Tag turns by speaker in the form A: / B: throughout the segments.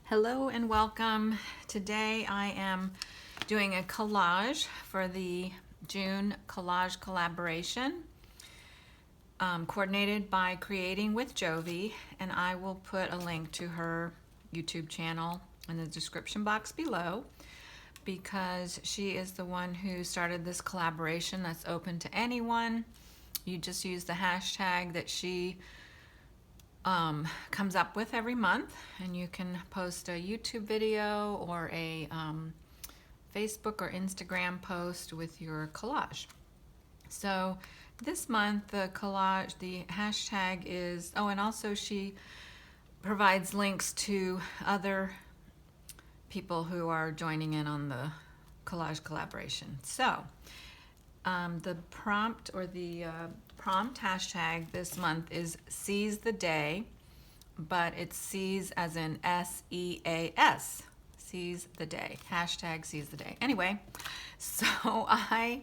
A: Hello and welcome. Today I am doing a collage for the June collage collaboration, coordinated by Creating with Jovi, and I will put a link to her YouTube channel in the description box below because she is the one who started this collaboration that's open to anyone. You just use the hashtag that she comes up with every month, and you can post a YouTube video or a Facebook or Instagram post with your collage. So this month the collage, the hashtag is, oh, and also she provides links to other people who are joining in on the collage collaboration. So the prompt or the prompt hashtag this month is Seize the Day, but it's seize as in S-E-A-S. Seize the Day. Hashtag Seize the Day. Anyway, so I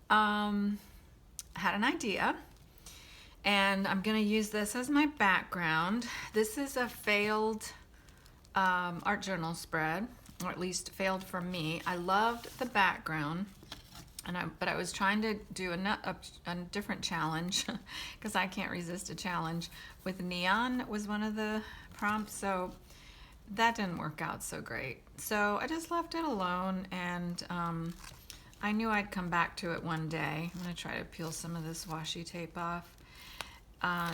A: had an idea, and I'm going to use this as my background. This is a failed art journal spread, or at least failed for me. I loved the background, but I was trying to do a different challenge because I can't resist a challenge. With neon was one of the prompts, so that didn't work out so great. So I just left it alone, and I knew I'd come back to it one day. I'm going to try to peel some of this washi tape off.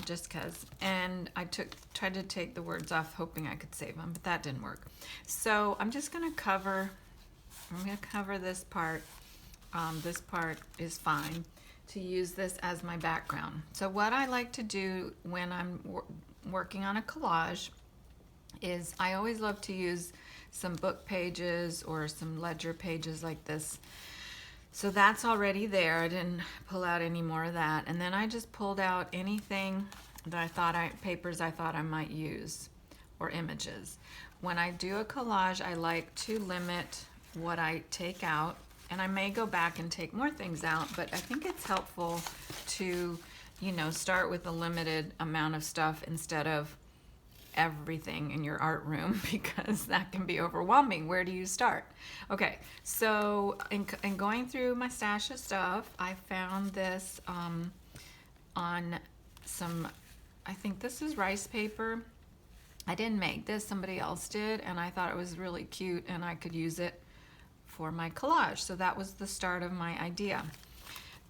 A: Just because, and I tried to take the words off hoping I could save them, but that didn't work. So I'm just going to cover this part. This part is fine to use this as my background. So what I like to do when I'm working on a collage is I always love to use some book pages or some ledger pages like this. So that's already there. I didn't pull out any more of that. And then I just pulled out anything that papers I thought I might use, or images. When I do a collage, I like to limit what I take out, and I may go back and take more things out, but I think it's helpful to, start with a limited amount of stuff instead of everything in your art room, because that can be overwhelming. Where do you start? Okay, so in going through my stash of stuff, I found this on some, I think this is rice paper. I didn't make this, somebody else did, and I thought it was really cute and I could use it for my collage. So that was the start of my idea.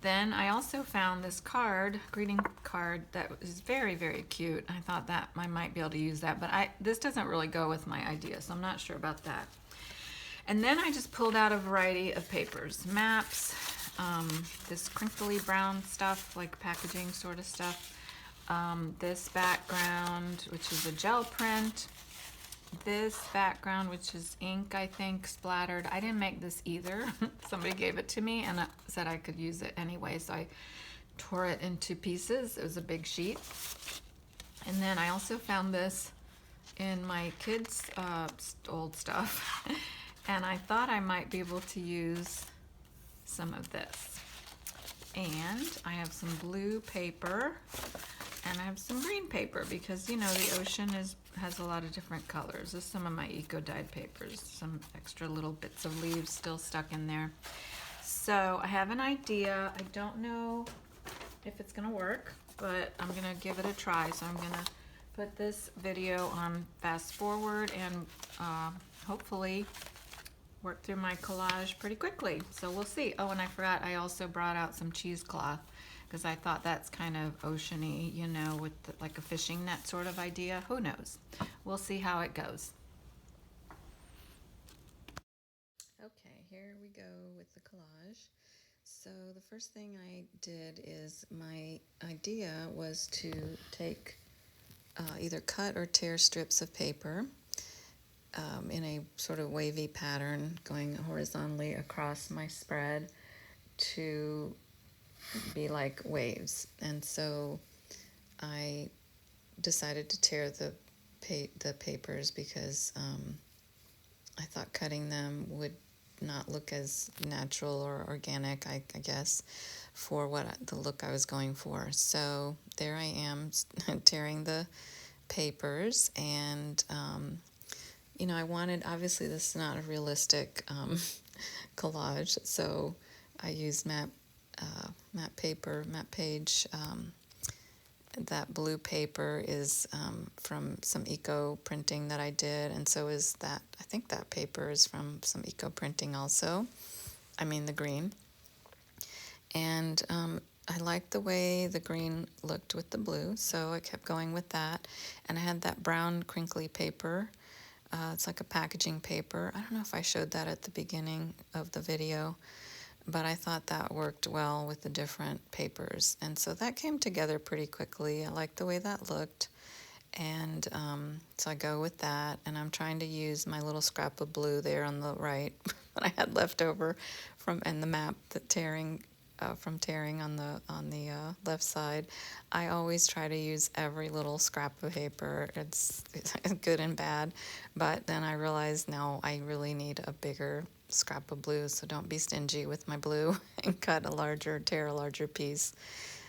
A: Then I also found this greeting card that was very, very cute. I thought that I might be able to use that, but this doesn't really go with my idea, so I'm not sure about that. And then I just pulled out a variety of papers, maps, this crinkly brown stuff, like packaging sort of stuff, this background, which is a gel print, this background, which is ink, I think, splattered. I didn't make this either. Somebody gave it to me and said I could use it anyway, so I tore it into pieces. It was a big sheet. And then I also found this in my kids' old stuff, and I thought I might be able to use some of this. And I have some blue paper, and I have some green paper because, the ocean has a lot of different colors. This is some of my eco-dyed papers, some extra little bits of leaves still stuck in there. So I have an idea. I don't know if it's gonna work, but I'm gonna give it a try. So I'm gonna put this video on fast forward and hopefully work through my collage pretty quickly. So we'll see. Oh, and I forgot, I also brought out some cheesecloth because I thought that's kind of oceany, with like a fishing net sort of idea. Who knows? We'll see how it goes. Okay, here we go with the collage. So the first thing I did is, my idea was to take either cut or tear strips of paper in a sort of wavy pattern going horizontally across my spread to be like waves. And so I decided to tear the papers because I thought cutting them would not look as natural or organic, I guess, for the look I was going for. So there I am tearing the papers, and you know, I wanted, obviously this is not a realistic collage, so I used matte paper, matte page. That blue paper is from some eco printing that I did, and so is that, I think that paper is from some eco printing also. I mean the green. And I liked the way the green looked with the blue, so I kept going with that. And I had that brown crinkly paper. It's like a packaging paper. I don't know if I showed that at the beginning of the video, but I thought that worked well with the different papers. And so that came together pretty quickly. I liked the way that looked. And so I go with that, and I'm trying to use my little scrap of blue there on the right that I had left over and the map that from tearing on the left side. I always try to use every little scrap of paper. It's good and bad, but then I realized now I really need a bigger scrap of blue, so don't be stingy with my blue and tear a larger piece.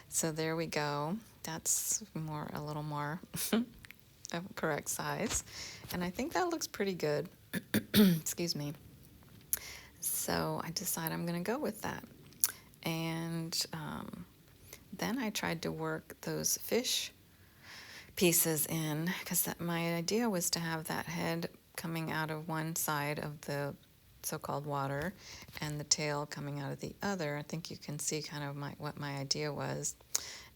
A: So there we go. That's a little more of correct size. And I think that looks pretty good. Excuse me. So I decide I'm going to go with that. And then I tried to work those fish pieces in, because my idea was to have that head coming out of one side of the so-called water and the tail coming out of the other. I think you can see kind of what my idea was.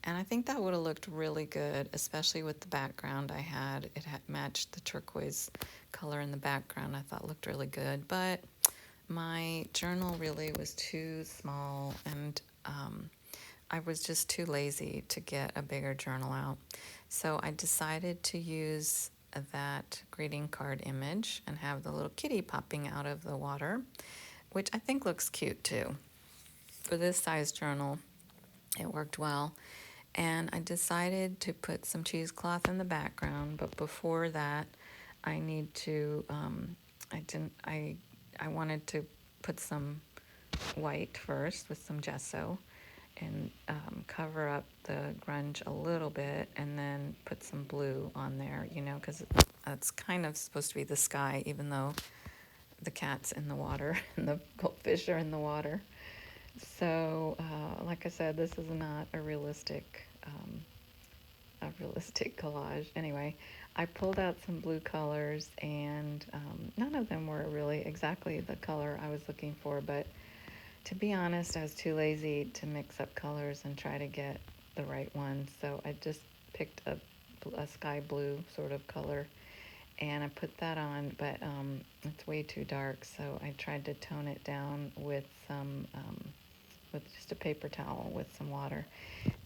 A: And I think that would have looked really good, especially with the background I had. It had matched the turquoise color in the background. I thought looked really good. But my journal really was too small, and I was just too lazy to get a bigger journal out. So I decided to use that greeting card image and have the little kitty popping out of the water, which I think looks cute too. For this size journal, it worked well. And I decided to put some cheesecloth in the background, but before that, I need to, I wanted to put some white first with some gesso and cover up the grunge a little bit, and then put some blue on there, you know, because it's kind of supposed to be the sky, even though the cat's in the water and the goldfish are in the water. So, like I said, this is not a realistic collage. Anyway, I pulled out some blue colors, and none of them were really exactly the color I was looking for, but to be honest, I was too lazy to mix up colors and try to get the right one, so I just picked a sky blue sort of color, and I put that on, but it's way too dark, so I tried to tone it down with with just a paper towel with some water.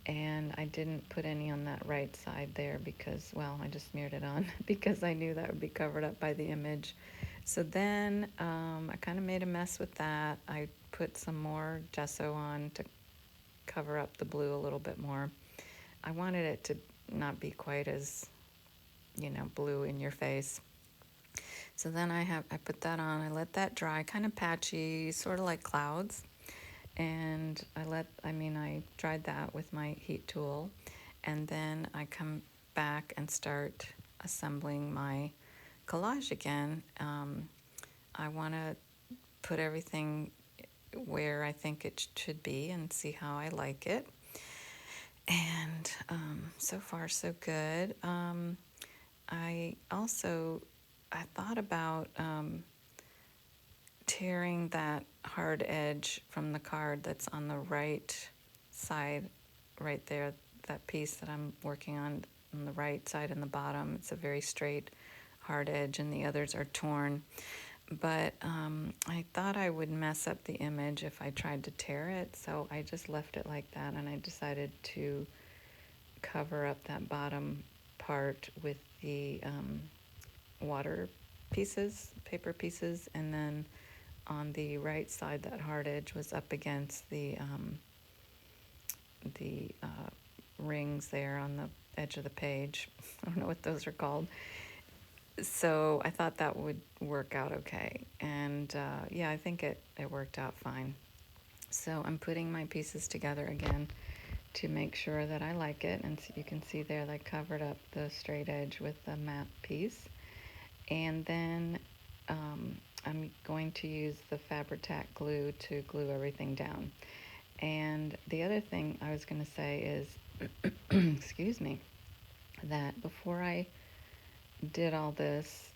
A: And I didn't put any on that right side there because, well, I just smeared it on because I knew that would be covered up by the image. So then I kind of made a mess with that. I put some more gesso on to cover up the blue a little bit more. I wanted it to not be quite as, you know, blue in your face. So then I put that on. I let that dry, kind of patchy, sort of like clouds. And I dried that with my heat tool, and then I come back and start assembling my collage again. I want to put everything where I think it should be and see how I like it. And so far so good. I thought about tearing that hard edge from the card that's on the right side, right there, that piece that I'm working on the right side and the bottom. It's a very straight, hard edge, and the others are torn. But I thought I would mess up the image if I tried to tear it, so I just left it like that, and I decided to cover up that bottom part with the water pieces, paper pieces, and then on the right side, that hard edge was up against the rings there on the edge of the page. I don't know what those are called. So I thought that would work out okay. And yeah, I think it worked out fine. So I'm putting my pieces together again to make sure that I like it. And so you can see there, I covered up the straight edge with the matte piece.
B: And then I'm going to use the Fabri-Tac glue to glue everything down. And the other thing I was going to say is, excuse me, that before I did all this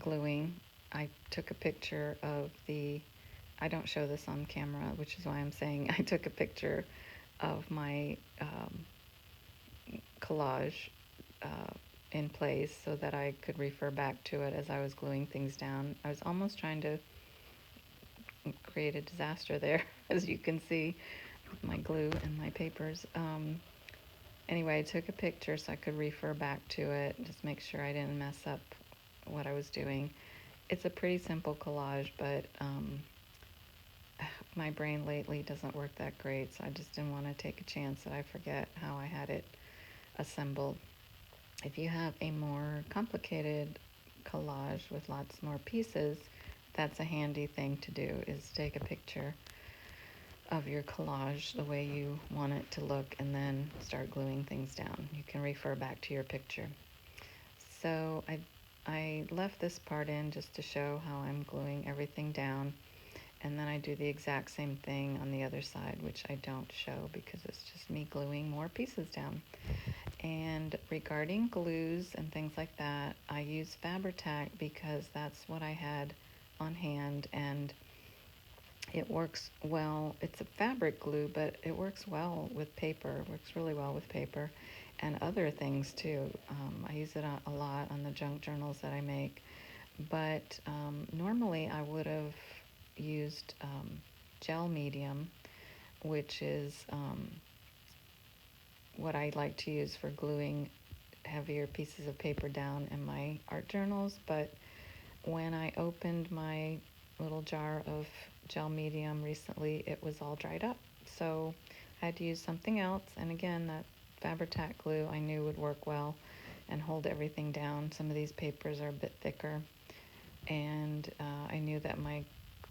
B: gluing, I took a picture of I don't show this on camera, which is why I'm saying I took a picture of my collage in place so that I could refer back to it as I was gluing things down. I was almost trying to create a disaster there, as you can see, with my glue and my papers. Anyway, I took a picture so I could refer back to it, just make sure I didn't mess up what I was doing. It's a pretty simple collage, but my brain lately doesn't work that great, so I just didn't want to take a chance that I forget how I had it assembled. If you have a more complicated collage with lots more pieces, that's a handy thing to do, is take a picture of your collage the way you want it to look and then start gluing things down. You can refer back to your picture. So I left this part in just to show how I'm gluing everything down, and then I do the exact same thing on the other side, which I don't show because it's just me gluing more pieces down. And regarding glues and things like that, I use Fabri-Tac because that's what I had on hand, and it works well. It's a fabric glue, but it works well with paper. It works really well with paper and other things too. I use it a lot on the junk journals that I make. But normally I would have used gel medium, which is what I like to use for gluing heavier pieces of paper down in my art journals. But when I opened my little jar of gel medium recently, it was all dried up. So I had to use something else. And again, that Fabri-Tac glue I knew would work well and hold everything down. Some of these papers are a bit thicker. And I knew that my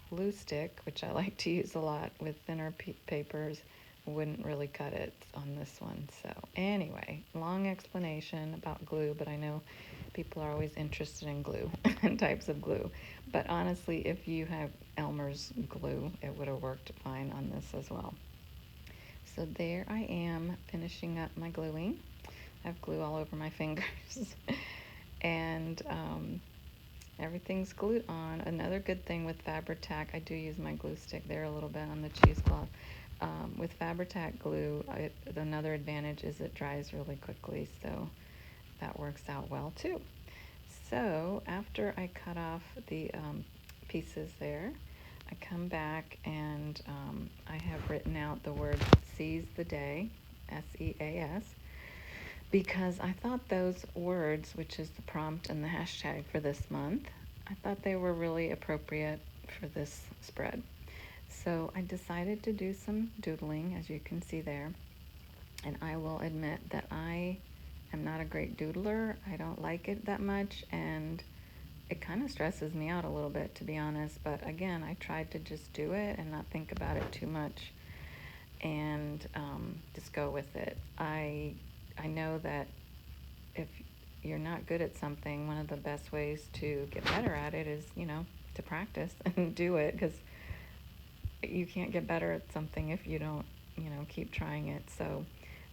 B: glue stick, which I like to use a lot with thinner papers, wouldn't really cut it on this one. So anyway, long explanation about glue, but I know people are always interested in glue and types of glue. But honestly, if you have Elmer's glue, it would have worked fine on this as well. So there I am finishing up my gluing. I have glue all over my fingers. And everything's glued on. Another good thing with Fabri-Tac, I do use my glue stick there a little bit on the cheesecloth. With Fabri-Tac glue, another advantage is it dries really quickly, so that works out well too. So after I cut off the pieces there, I come back and I have written out the word seize the day, SEAS, because I thought those words, which is the prompt and the hashtag for this month, I thought they were really appropriate for this spread. So I decided to do some doodling, as you can see there. And I will admit that I am not a great doodler. I don't like it that much, and it kind of stresses me out a little bit, to be honest. But again, I tried to just do it and not think about it too much, and just go with it. I know that if you're not good at something, one of the best ways to get better at it is, to practice and do it, because you can't get better at something if you don't, keep trying it. So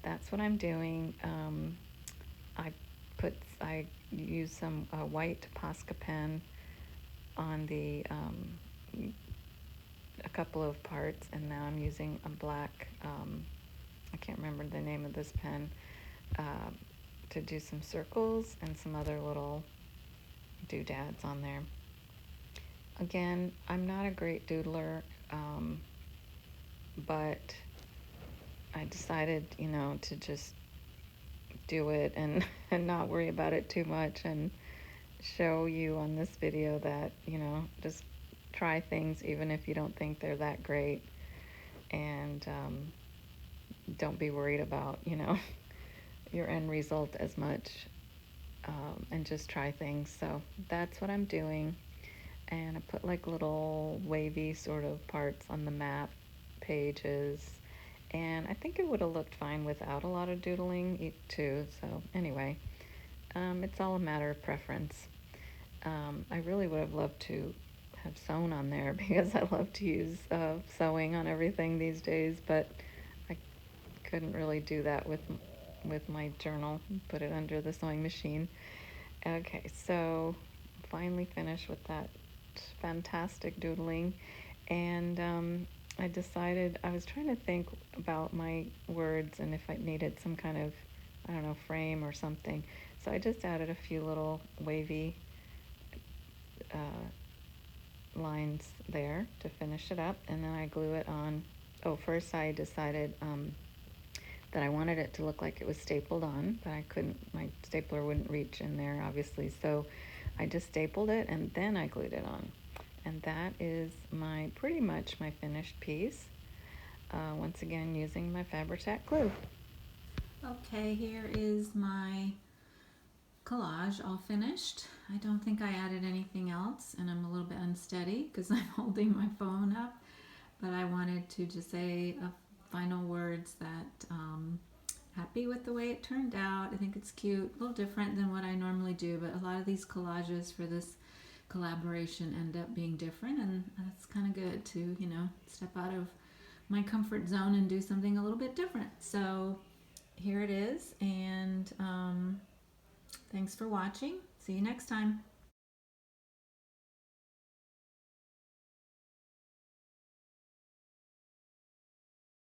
B: that's what I'm doing. I use some white Posca pen on a couple of parts, and now I'm using a black, I can't remember the name of this pen, to do some circles and some other little doodads on there. Again, I'm not a great doodler, but I decided, to just do it and, and not worry about it too much, and show you on this video that, just try things even if you don't think they're that great, and don't be worried about, your end result as much, and just try things. So that's what I'm doing. And I put like little wavy sort of parts on the map pages, and I think it would have looked fine without a lot of doodling too. So anyway, it's all a matter of preference. I really would have loved to have sewn on there because I love to use sewing on everything these days, but I couldn't really do that with my journal. Put it under the sewing machine. Okay, so finally finished with that fantastic doodling, and I decided I was trying to think about my words and if I needed some kind of, I don't know, frame or something. So I just added a few little wavy lines there to finish it up, and then I glue it on. Oh, first I decided that I wanted it to look like it was stapled on, but I couldn't, my stapler wouldn't reach in there obviously, so I just stapled it and then I glued it on. And that is my pretty much my finished piece. Once again, using my Fabri-Tac glue.
A: Okay, here is my collage all finished. I don't think I added anything else, and I'm a little bit unsteady because I'm holding my phone up, but I wanted to just say a final words that happy with the way it turned out. I think it's cute, a little different than what I normally do, but a lot of these collages for this collaboration end up being different, and that's kind of good to, step out of my comfort zone and do something a little bit different. So here it is, and thanks for watching. See you next time.